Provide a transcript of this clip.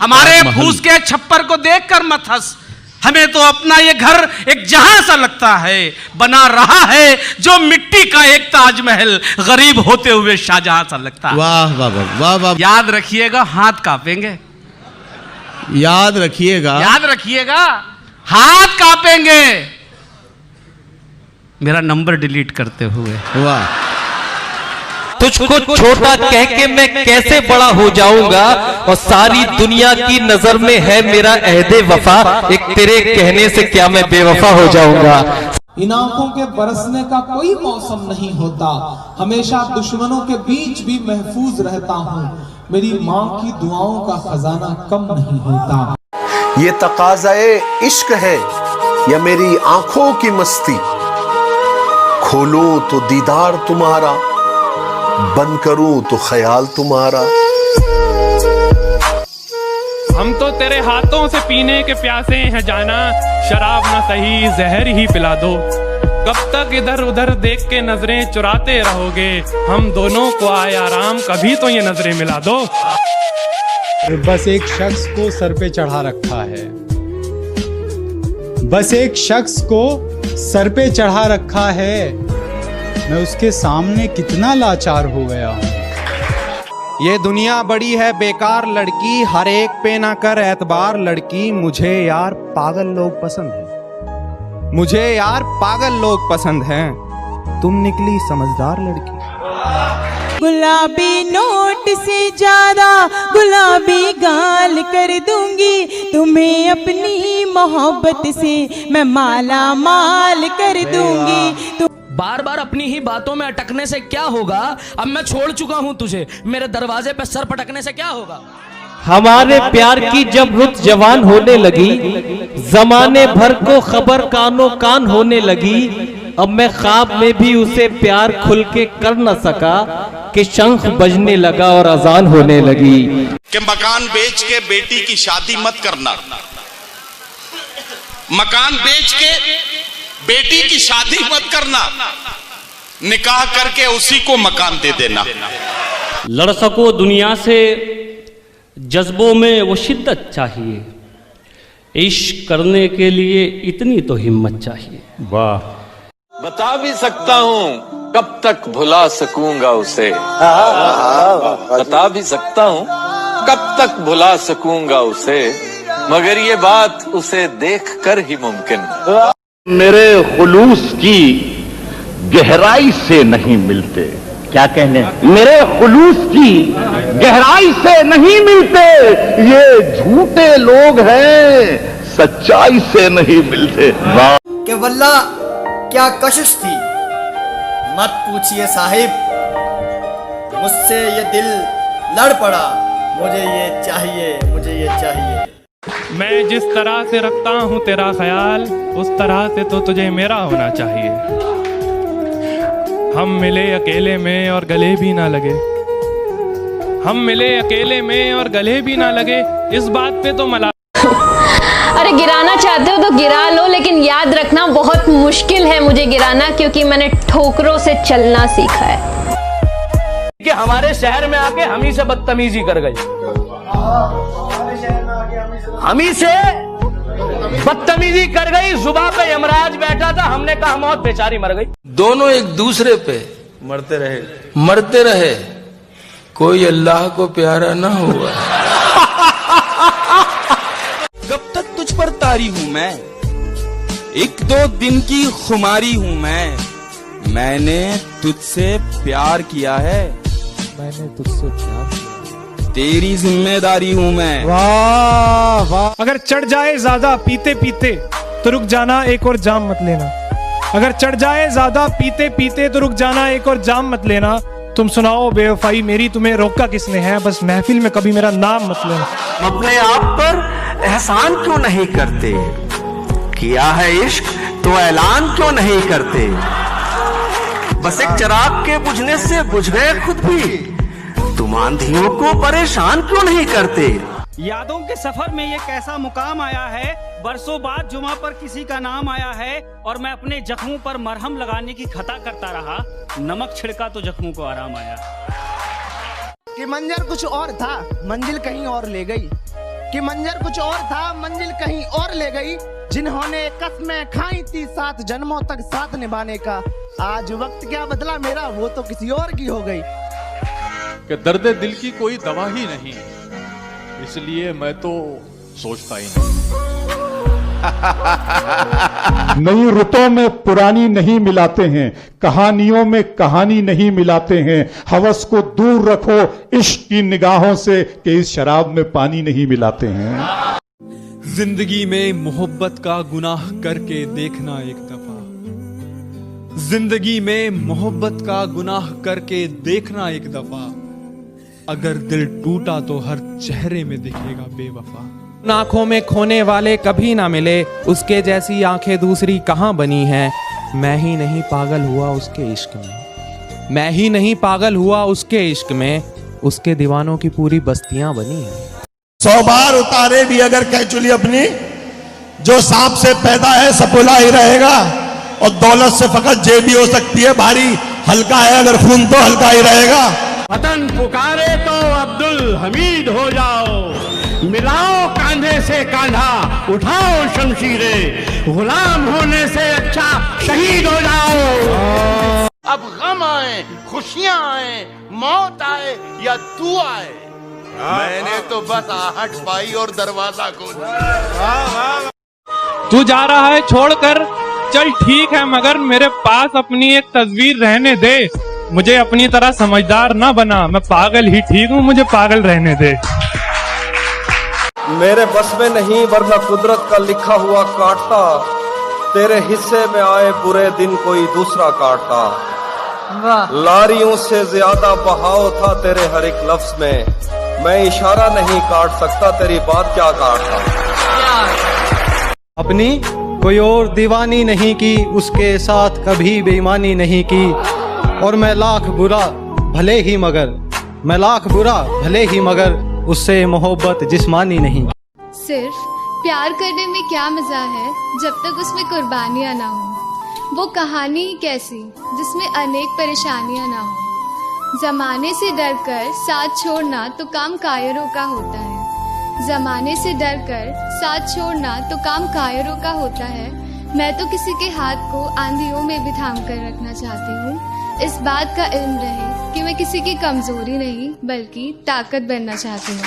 हमारे फूस के छप्पर को देखकर मत हंस, हमें तो अपना ये घर एक जहां सा लगता है, बना रहा है जो मिट्टी का एक ताजमहल, गरीब होते हुए शाहजहां सा लगता है। वाह वाह वाह वाह वाह। याद रखिएगा, हाथ कांपेंगे। याद रखिएगा, याद रखिएगा, हाथ कांपेंगे मेरा नंबर डिलीट करते हुए। वाह। तुझको छोटा कह के मैं कैसे बड़ा हो जाऊंगा, और सारी दुनिया की नजर में है मेरा अहदे वफा, एक तेरे कहने से क्या मैं बेवफा हो जाऊंगा। इन आंखों के बरसने का कोई मौसम नहीं होता, हमेशा दुश्मनों के बीच भी महफूज रहता हूँ, मेरी माँ की दुआओं का खजाना कम नहीं होता। ये तकाज़ाए इश्क है या मेरी आंखों की मस्ती, खोलो तो दीदार तुम्हारा, बंद करूं तो ख्याल तुम्हारा। हम तो तेरे हाथों से पीने के प्यासे हैं जाना, शराब ना सही जहर ही पिला दो। कब तक इधर उधर देख के नजरें चुराते रहोगे, हम दोनों को आए आराम, कभी तो ये नजरें मिला दो। बस एक शख्स को सर पे चढ़ा रखा है, बस एक शख्स को सर पे चढ़ा रखा है, मैं उसके सामने कितना लाचार हो गया हूँ। ये दुनिया बड़ी है बेकार लड़की, हर एक पे ना कर एतबार लड़की, मुझे यार पागल लोग पसंद हैं, मुझे यार पागल लोग पसंद हैं, तुम निकली समझदार लड़की। गुलाबी नोट से ज्यादा गुलाबी गाल कर दूंगी, तुम्हें अपनी मोहब्बत से मैं माला माल कर दूंगी। बार बार अपनी ही बातों में अटकने से क्या होगा, अब मैं छोड़ चुका हूं तुझे, मेरे दरवाजे पे सर पटकने से क्या होगा। हमारे प्यार की जब रुत जवान होने लगी, जमाने भर को खबर कानों कान होने लगी, अब मैं ख्वाब में भी उसे प्यार खुल के कर न सका, कि शंख बजने लगा और अजान होने लगी। कि मकान बेच के बेटी की शादी मत करना, मकान बेच के बेटी की शादी मत करना, निकाह करके उसी को मकान दे देना। लड़ सको दुनिया से जज्बों में वो शिद्दत चाहिए, इश्क करने के लिए इतनी तो हिम्मत चाहिए। वाह। बता भी सकता हूँ कब तक भुला सकूंगा उसे, बता भी सकता हूँ कब तक भुला सकूंगा उसे, मगर ये बात उसे देख कर ही मुमकिन। मेरे खुलूस की गहराई से नहीं मिलते, क्या कहने, मेरे खुलूस की गहराई से नहीं मिलते, ये झूठे लोग हैं, सच्चाई से नहीं मिलते। कि वल्ला क्या कशिश थी, मत पूछिए साहिब, मुझसे ये दिल लड़ पड़ा, मुझे ये चाहिए, मुझे ये चाहिए। मैं जिस तरह से रखता हूँ तेरा ख्याल, उस तरह से तो तुझे मेरा होना चाहिए। हम मिले अकेले में और गले भी ना लगे, हम मिले अकेले में और गले भी ना लगे, इस बात पे तो मला। अरे गिराना चाहते हो तो गिरा लो, लेकिन याद रखना बहुत मुश्किल है मुझे गिराना, क्योंकि मैंने ठोकरों से चलना सीखा है। कि हमारे शहर में आके हम ही से बदतमीजी कर गई, हम ही से बदतमीजी कर गई, जुबान पे यमराज बैठा था, हमने कहा मौत बेचारी मर गई। दोनों एक दूसरे पे मरते रहे, कोई अल्लाह को प्यारा ना हुआ। कब तक तुझ पर तारी हूँ मैं, एक दो दिन की खुमारी हूँ मैंने तुझसे प्यार किया है, मैंने तुझसे प्यार किया, तेरी जिम्मेदारी हूँ मैं। वाह वाह। अगर चढ़ जाए ज्यादा पीते पीते तो रुक जाना, एक और जाम मत लेना। अगर चढ़ जाए ज्यादा पीते पीते तो रुक जाना, एक और जाम मत लेना। तुम सुनाओ बेवफाई मेरी, तुम्हें रोका किसने है, बस महफिल में कभी मेरा नाम मत लेना। अपने आप पर एहसान क्यों नहीं करते, किया है इश्क तो ऐलान क्यों नहीं करते, बस एक चिराग के बुझने से बुझ गए खुद भी, तुम आंधियों को परेशान क्यों नहीं करते। यादों के सफर में ये कैसा मुकाम आया है, बरसों बाद जुमा पर किसी का नाम आया है, और मैं अपने जख्मों पर मरहम लगाने की खता करता रहा, नमक छिड़का तो जख्मों को आराम आया। कि मंजर कुछ और था, मंजिल कहीं और ले गई, कि मंजर कुछ और था, मंजिल कहीं और ले गई। जिन्होंने कस्में खाई थी 7 जन्मों तक साथ निभाने का, आज वक्त क्या बदला मेरा, वो तो किसी और की हो गई। कि दर्द दिल की कोई दवा ही नहीं, इसलिए मैं तो सोचता ही नहीं। नई रुतों में पुरानी नहीं मिलाते हैं, कहानियों में कहानी नहीं मिलाते हैं। हवस को दूर रखो इश्क की निगाहों से, कि इस शराब में पानी नहीं मिलाते हैं। जिंदगी में मोहब्बत का गुनाह करके देखना एक दफा, जिंदगी में मोहब्बत का गुनाह करके देखना एक दफा। अगर दिल टूटा तो हर चेहरे में दिखेगा बेवफा। आंखों में खोने वाले कभी ना मिले, उसके जैसी आंखें दूसरी कहां बनी हैं। मैं ही नहीं पागल हुआ उसके इश्क में, मैं ही नहीं पागल हुआ उसके इश्क में, उसके दीवानों की पूरी बस्तियां बनी हैं। 100 बार उतारे भी अगर कैचुली अपनी, जो सांप से पैदा है सपोला ही रहेगा। और दौलत से फकत जेब भी हो सकती है भारी, हल्का है अगर खून तो हल्का ही रहेगा। वतन पुकारे तो अब्दुल हमीद हो जाओ, मिलाओ कांधे से कांधा, उठाओ शमशीरें, गुलाम होने से अच्छा शहीद हो जाओ। अब गम आए, खुशियां आए, मौत आए या तू आए, मैंने तो बस आहट पाई और दरवाजा खोला। तू जा रहा है छोड़कर, चल ठीक है, मगर मेरे पास अपनी एक तस्वीर रहने दे। मुझे अपनी तरह समझदार ना बना, मैं पागल ही ठीक हूँ, मुझे पागल रहने दे। मेरे बस में नहीं वरना कुदरत का लिखा हुआ काटता, तेरे हिस्से में आए बुरे दिन कोई दूसरा काटता। लारियों से ज्यादा बहाव था तेरे हर एक लफ्ज में, मैं इशारा नहीं काट सकता, तेरी बात क्या काटता। अपनी कोई और दीवानी नहीं की, उसके साथ कभी बेईमानी नहीं की। और मैं लाख बुरा भले ही मगर, मैं लाख बुरा भले ही मगर, उससे मोहब्बत जिस्मानी नहीं। सिर्फ प्यार करने में क्या मजा है जब तक उसमें कुर्बानियां ना हो। वो कहानी ही कैसी जिसमें अनेक परेशानियां ना हो। जमाने से डरकर साथ छोड़ना तो काम कायरों का होता है। जमाने से डरकर साथ छोड़ना तो काम कायरों का होता है। मैं तो किसी के हाथ को आंधियों में भी थाम कर रखना चाहती हूँ। इस बात का इल्म रहे कि मैं किसी की कमजोरी नहीं बल्कि ताकत बनना चाहती हूँ।